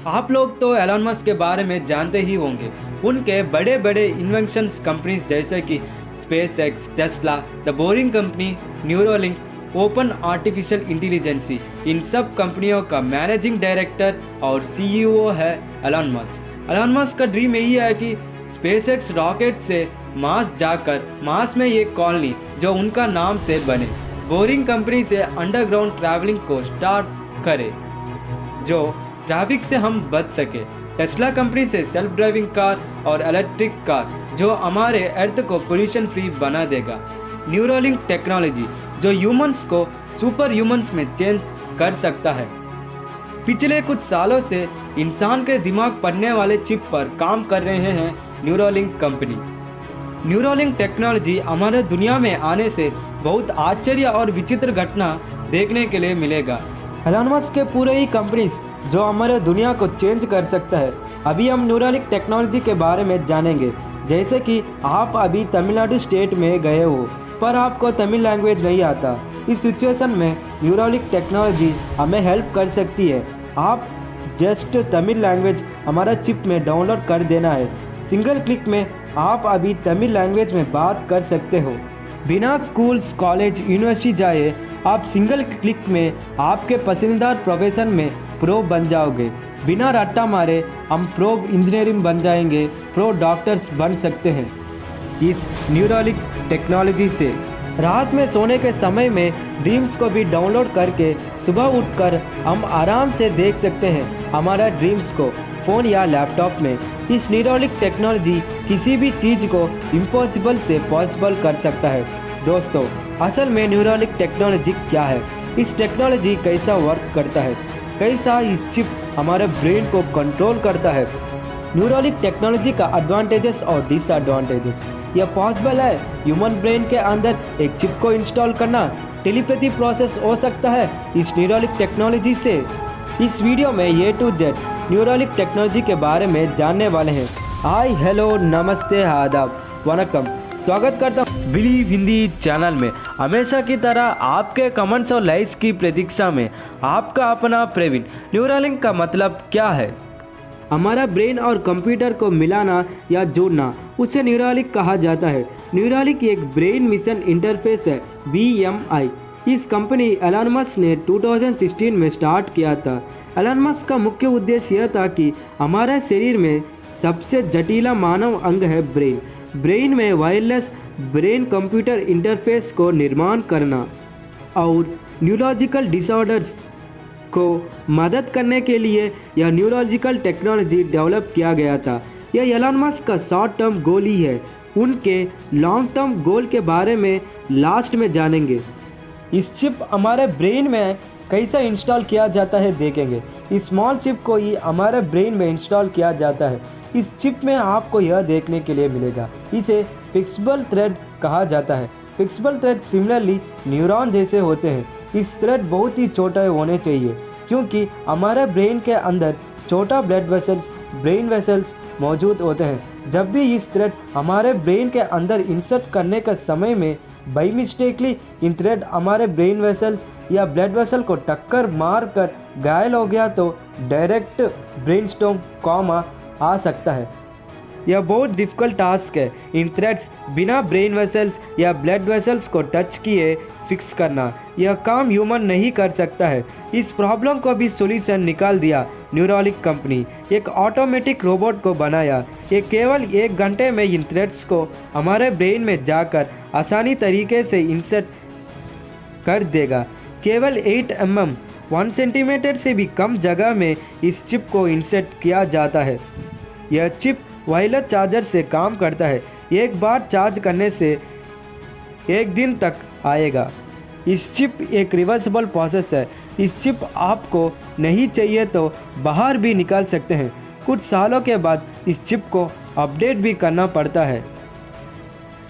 आप लोग तो एलन मस्क के बारे में जानते ही होंगे। उनके बड़े बड़े इन्वेंशंस कंपनीज जैसे कि SpaceX, Tesla, the boring company, Neuralink, open artificial intelligence, इन सब कंपनियों का मैनेजिंग डायरेक्टर और सीईओ है एलन मस्क। एलन मस्क का ड्रीम यही है कि स्पेस एक्स रॉकेट से मार्स जाकर मार्स में एक कॉलोनी जो उनका नाम से बने, बोरिंग कंपनी से अंडरग्राउंड ट्रैवलिंग को स्टार्ट करे जो ट्रैफिक से हम बच सके, टेस्ला कंपनी से सेल्फ ड्राइविंग कार और इलेक्ट्रिक कार जो हमारे अर्थ को पोल्यूशन फ्री बना देगा, न्यूरोलिंक टेक्नोलॉजी जो ह्यूमंस को सुपर ह्यूमंस में चेंज कर सकता है। पिछले कुछ सालों से इंसान के दिमाग पढ़ने वाले चिप पर काम कर रहे हैं न्यूरोलिंक कंपनी। न्यूरोलिंक टेक्नोलॉजी हमारे दुनिया में आने से बहुत आश्चर्य और विचित्र घटना देखने के लिए मिलेगा। एलन मस्क के पूरे ही कंपनीज जो हमारे दुनिया को चेंज कर सकता है। अभी हम न्यूरोलिंक टेक्नोलॉजी के बारे में जानेंगे। जैसे कि आप अभी तमिलनाडु स्टेट में गए हो पर आपको तमिल लैंग्वेज नहीं आता, इस सिचुएशन में न्यूरोलिंक टेक्नोलॉजी हमें हेल्प कर सकती है। आप जस्ट तमिल लैंग्वेज हमारा चिप में डाउनलोड कर देना है। सिंगल क्लिक में आप अभी तमिल लैंग्वेज में बात कर सकते हो। बिना स्कूल्स, कॉलेज, यूनिवर्सिटी जाए आप सिंगल क्लिक में आपके पसंदीदा प्रोफेशन में प्रो बन जाओगे। बिना रट्टा मारे हम प्रो इंजीनियरिंग बन जाएंगे, प्रो डॉक्टर्स बन सकते हैं इस न्यूरोलिंक टेक्नोलॉजी से। रात में सोने के समय में ड्रीम्स को भी डाउनलोड करके सुबह उठकर हम आराम से देख सकते हैं हमारा ड्रीम्स को फ़ोन या लैपटॉप में। इस न्यूरोलिंक टेक्नोलॉजी किसी भी चीज़ को इम्पॉसिबल से पॉसिबल कर सकता है। दोस्तों, असल में न्यूरोलिंक टेक्नोलॉजी क्या है, इस टेक्नोलॉजी कैसा वर्क करता है, कैसा इस चिप हमारे ब्रेन को कंट्रोल करता है, न्यूरोलिंक टेक्नोलॉजी का एडवांटेजेस और डिसएडवांटेजेस। यह पॉसिबल है ह्यूमन ब्रेन के अंदर एक चिप को इंस्टॉल करना, टेलीपैथी प्रोसेस हो सकता है इस न्यूरोलिंक टेक्नोलॉजी से। इस वीडियो में ए टू जेड न्यूरोलिंक टेक्नोलॉजी के बारे में जानने वाले हैं। हाय, हेलो, नमस्ते, आदाब, वनकम। स्वागत करता हूँ बिलीव हिंदी चैनल में। हमेशा की तरह आपके कमेंट्स और लाइक्स की प्रतीक्षा में आपका अपना प्रवीण। न्यूरोलिंक का मतलब क्या है? हमारा ब्रेन और कंप्यूटर को मिलाना या जोड़ना, उसे न्यूरोलिंक कहा जाता है। न्यूरोलिंक एक ब्रेन मिशन इंटरफेस है, BMI। इस कंपनी एलन मस्क ने 2016 में स्टार्ट किया था। एलन मस्क का मुख्य उद्देश्य यह था कि हमारे शरीर में सबसे जटिला मानव अंग है ब्रेन। ब्रेन में वायरलेस ब्रेन कंप्यूटर इंटरफेस को निर्माण करना और न्यूरोलॉजिकल डिसऑर्डर्स को मदद करने के लिए यह न्यूरोलॉजिकल टेक्नोलॉजी डेवलप किया गया था। यह एलन मस्क का शॉर्ट टर्म गोल ही है। उनके लॉन्ग टर्म गोल के बारे में लास्ट में जानेंगे। इस चिप हमारे ब्रेन में कैसा इंस्टॉल किया जाता है देखेंगे। इस स्मॉल चिप को ही हमारे ब्रेन में इंस्टॉल किया जाता है। इस चिप में आपको यह देखने के लिए मिलेगा, इसे फिक्सिबल थ्रेड कहा जाता है। फिक्सिबल थ्रेड सिमिलरली न्यूरॉन जैसे होते हैं। इस थ्रेड बहुत ही छोटे होने चाहिए क्योंकि हमारे ब्रेन के अंदर छोटा ब्रेन वेसल्स मौजूद होते हैं। जब भी इस थ्रेड हमारे ब्रेन के अंदर इंसर्ट करने का समय में बाई मिस्टेकली इन थ्रेड हमारे ब्रेन वेसल्स या ब्लड वेसल को टक्कर मार कर घायल हो गया तो डायरेक्ट ब्रेनस्टॉर्म कॉमा आ सकता है। यह बहुत डिफिकल्ट टास्क है इन थ्रेड्स बिना ब्रेन वेसल्स या ब्लड वेसल्स को टच किए फिक्स करना। यह काम ह्यूमन नहीं कर सकता है। इस प्रॉब्लम को भी सॉल्यूशन निकाल दिया न्यूरोलिंक कंपनी। एक ऑटोमेटिक रोबोट को बनाया। ये केवल 1 घंटे में इन थ्रेड्स को हमारे ब्रेन में जाकर आसानी तरीके से इंसर्ट कर देगा। केवल 8 mm 1 सेंटीमीटर से भी कम जगह में इस चिप को इंसर्ट किया जाता है। यह चिप वायरलेस चार्जर से काम करता है। एक बार चार्ज करने से 1 दिन तक आएगा। इस चिप एक रिवर्सिबल प्रोसेस है। इस चिप आपको नहीं चाहिए तो बाहर भी निकाल सकते हैं। कुछ सालों के बाद इस चिप को अपडेट भी करना पड़ता है।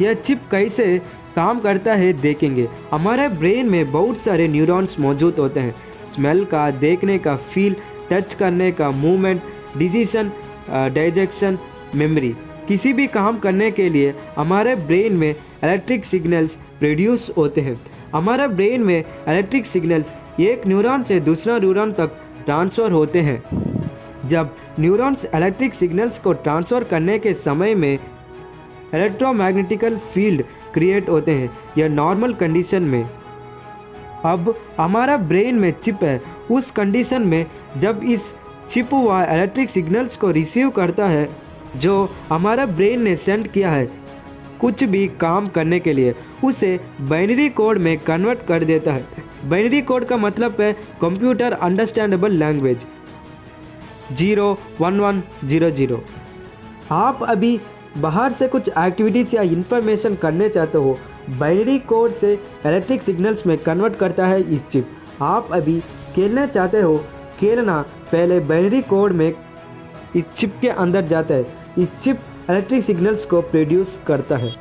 यह चिप कैसे काम करता है देखेंगे। हमारे ब्रेन में बहुत सारे न्यूरॉन्स मौजूद होते हैं। स्मेल का, देखने का, फील, टच करने का, मूवमेंट, डिसीजन, डाइजेशन, मेमोरी। किसी भी काम करने के लिए हमारे ब्रेन में इलेक्ट्रिक सिग्नल्स प्रोड्यूस होते हैं। हमारे ब्रेन में इलेक्ट्रिक सिग्नल्स एक न्यूरॉन से दूसरा न्यूरॉन तक ट्रांसफ़र होते हैं। जब न्यूरॉन्स इलेक्ट्रिक सिग्नल्स को ट्रांसफ़र करने के समय में इलेक्ट्रोमैग्नेटिकल फील्ड क्रिएट होते हैं, यह नॉर्मल कंडीशन में। अब हमारा ब्रेन में चिप है, उस कंडीशन में जब इस चिप वह इलेक्ट्रिक सिग्नल्स को रिसीव करता है जो हमारा ब्रेन ने सेंड किया है कुछ भी काम करने के लिए, उसे बाइनरी कोड में कन्वर्ट कर देता है। बाइनरी कोड का मतलब है कंप्यूटर अंडरस्टैंडेबल लैंग्वेज 01100। आप अभी बाहर से कुछ एक्टिविटीज़ या इन्फॉर्मेशन करने चाहते हो, बाइनरी कोड से इलेक्ट्रिक सिग्नल्स में कन्वर्ट करता है इस चिप। आप अभी खेलना चाहते हो, खेलना पहले बाइनरी कोड में इस चिप के अंदर जाता है। इस चिप इलेक्ट्रिक सिग्नल्स को प्रोड्यूस करता है।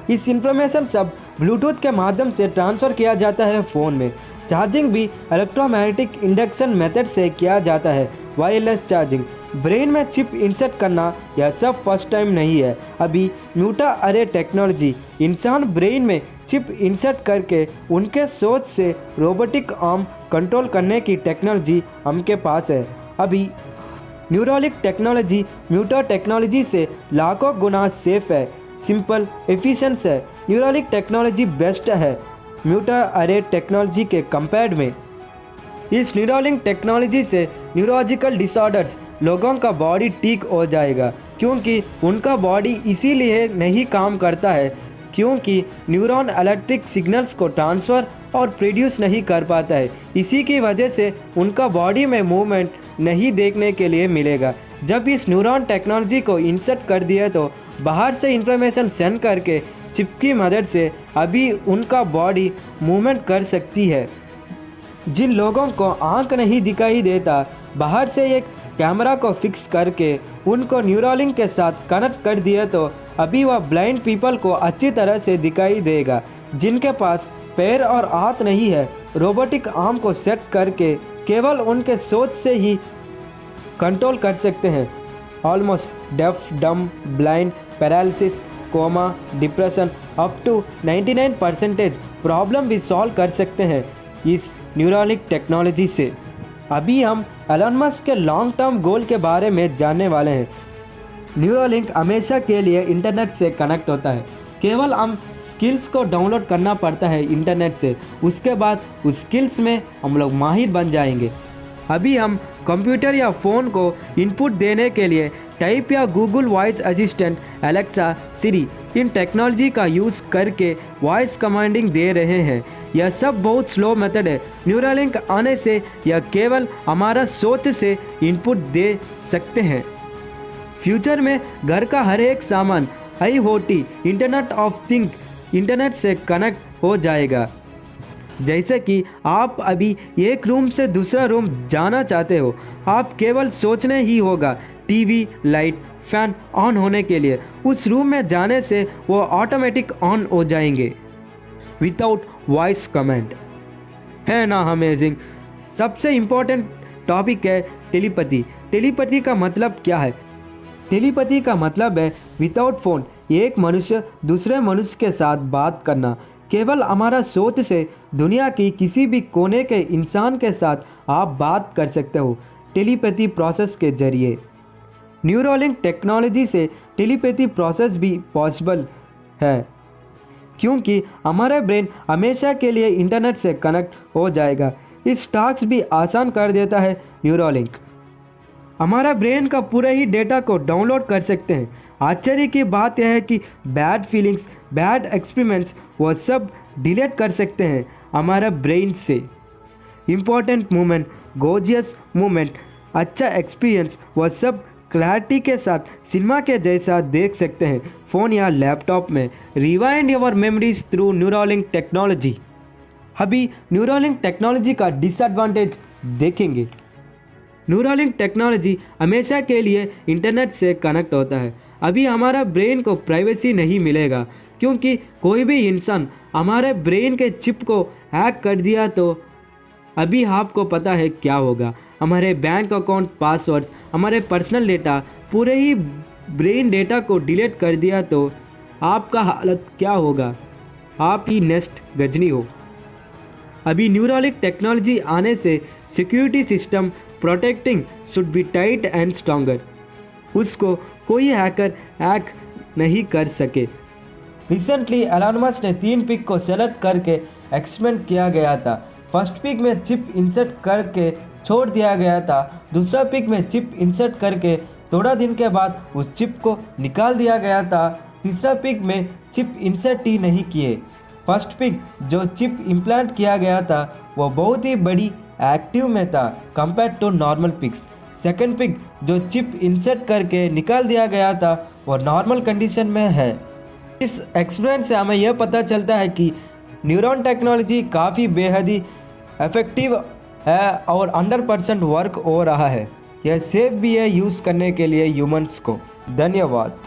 इस इंफॉर्मेशन सब ब्लूटूथ के माध्यम से ट्रांसफ़र किया जाता है फ़ोन में। चार्जिंग भी इलेक्ट्रोमैग्नेटिक इंडक्शन मेथड से किया जाता है, वायरलेस चार्जिंग। ब्रेन में चिप इंसर्ट करना यह सब फर्स्ट टाइम नहीं है। अभी म्यूटा अरे टेक्नोलॉजी इंसान ब्रेन में चिप इंसर्ट करके उनके सोच से रोबोटिक आर्म कंट्रोल करने की टेक्नोलॉजी हमके पास है। अभी न्यूरोलिंक टेक्नोलॉजी म्यूटा टेक्नोलॉजी से लाखों गुना सेफ है, सिंपल, एफिशिएंट है। न्यूरोलिंक टेक्नोलॉजी बेस्ट है म्यूटा अरे टेक्नोलॉजी के कंपेयर में। इस न्यूरोलिंक टेक्नोलॉजी से न्यूरोलॉजिकल डिसऑर्डर्स लोगों का बॉडी ठीक हो जाएगा, क्योंकि उनका बॉडी इसीलिए नहीं काम करता है क्योंकि न्यूरॉन इलेक्ट्रिक सिग्नल्स को ट्रांसफ़र और प्रोड्यूस नहीं कर पाता है। इसी की वजह से उनका बॉडी में मूवमेंट नहीं देखने के लिए मिलेगा। जब इस न्यूरॉन टेक्नोलॉजी को इंसर्ट कर दिया तो बाहर से इंफॉर्मेशन सेंड करके चिप की मदद से अभी उनका बॉडी मूवमेंट कर सकती है। जिन लोगों को आंख नहीं दिखाई देता, बाहर से एक कैमरा को फिक्स करके उनको न्यूरोलिंक के साथ कनेक्ट कर दिया तो अभी वह ब्लाइंड पीपल को अच्छी तरह से दिखाई देगा। जिनके पास पैर और हाथ नहीं है, रोबोटिक आर्म को सेट करके केवल उनके सोच से ही कंट्रोल कर सकते हैं। Almost deaf, dumb, blind, paralysis, coma, depression up to 99% problem भी सॉल्व कर सकते हैं इस न्यूरोलिंक टेक्नोलॉजी से। अभी हम एलन मस्क के लॉन्ग टर्म गोल के बारे में जानने वाले हैं। न्यूरोलिंक हमेशा के लिए इंटरनेट से कनेक्ट होता है। केवल हम स्किल्स को डाउनलोड करना पड़ता है इंटरनेट से, उसके बाद उस स्किल्स में हम लोग माहिर बन जाएंगे। अभी हम कंप्यूटर या फ़ोन को इनपुट देने के लिए टाइप या गूगल वॉइस असिस्टेंट, एलेक्सा, सिरी इन टेक्नोलॉजी का यूज़ करके वॉइस कमांडिंग दे रहे हैं। यह सब बहुत स्लो मेथड है। न्यूरोलिंक आने से यह केवल हमारा सोच से इनपुट दे सकते हैं। फ्यूचर में घर का हर एक सामान IoT, internet of thing, internet से कनेक्ट हो जाएगा। जैसे कि आप अभी एक रूम से दूसरा रूम जाना चाहते हो, आप केवल सोचने ही होगा टीवी, लाइट, फैन ऑन होने के लिए। उस रूम में जाने से वो ऑटोमेटिक ऑन हो जाएंगे विदाउट वॉइस कमांड। है ना अमेजिंग। सबसे इम्पोर्टेंट टॉपिक है टेलीपैथी। टेलीपैथी का मतलब क्या है? टेलीपैथी का मतलब है विदाउट फ़ोन एक मनुष्य दूसरे मनुष्य के साथ बात करना। केवल हमारा सोच से दुनिया की किसी भी कोने के इंसान के साथ आप बात कर सकते हो टेलीपैथी प्रोसेस के जरिए। न्यूरोलिंक टेक्नोलॉजी से टेलीपैथी प्रोसेस भी पॉसिबल है, क्योंकि हमारा ब्रेन हमेशा के लिए इंटरनेट से कनेक्ट हो जाएगा। इस टास्क भी आसान कर देता है न्यूरोलिंक। हमारा ब्रेन का पूरे ही डेटा को डाउनलोड कर सकते हैं। आश्चर्य की बात यह है कि बैड फीलिंग्स, बैड एक्सपीरियंस वो सब डिलीट कर सकते हैं हमारा ब्रेन से। इम्पोर्टेंट मोमेंट, गोजियस मोमेंट, अच्छा एक्सपीरियंस वो सब क्लैरिटी के साथ सिनेमा के जैसा देख सकते हैं फ़ोन या लैपटॉप में। Rewind your memories through Neuralink technology. अभी न्यूरोलिंक टेक्नोलॉजी का डिसएडवांटेज देखेंगे। न्यूरोलिंक टेक्नोलॉजी हमेशा के लिए इंटरनेट से कनेक्ट होता है। अभी हमारा ब्रेन को प्राइवेसी नहीं मिलेगा, क्योंकि कोई भी इंसान हमारे ब्रेन के चिप को हैक कर दिया तो अभी आपको पता है क्या होगा। हमारे बैंक अकाउंट पासवर्ड्स, हमारे पर्सनल डेटा, पूरे ही ब्रेन डेटा को डिलीट कर दिया तो आपका हालत क्या होगा? आप ही नेक्स्ट गजनी हो। अभी न्यूरोलिंक टेक्नोलॉजी आने से security system protecting should be tight and stronger. उसको कोई हैकर हैक नहीं कर सके। रिसेंटली एलन मस्क ने 3 पिक को सेलेक्ट करके एक्सपेरिमेंट किया गया था। फर्स्ट पिक में चिप इंसर्ट करके छोड़ दिया गया था। दूसरा पिक में चिप इंसर्ट करके थोड़ा दिन के बाद उस चिप को निकाल दिया गया था। तीसरा पिक में चिप इंसर्ट ही नहीं किए। फर्स्ट पिक जो चिप इम्प्लांट किया गया था वो बहुत ही बड़ी एक्टिव में था compare to normal pigs. Second pig जो चिप इंसर्ट करके निकाल दिया गया था वो नॉर्मल कंडीशन में है। इस एक्सपेरिमेंट से हमें यह पता चलता है कि न्यूरॉन टेक्नोलॉजी काफ़ी बेहद ही इफेक्टिव है और 100% वर्क हो रहा है। यह सेफ भी है यूज़ करने के लिए ह्यूमंस को। धन्यवाद।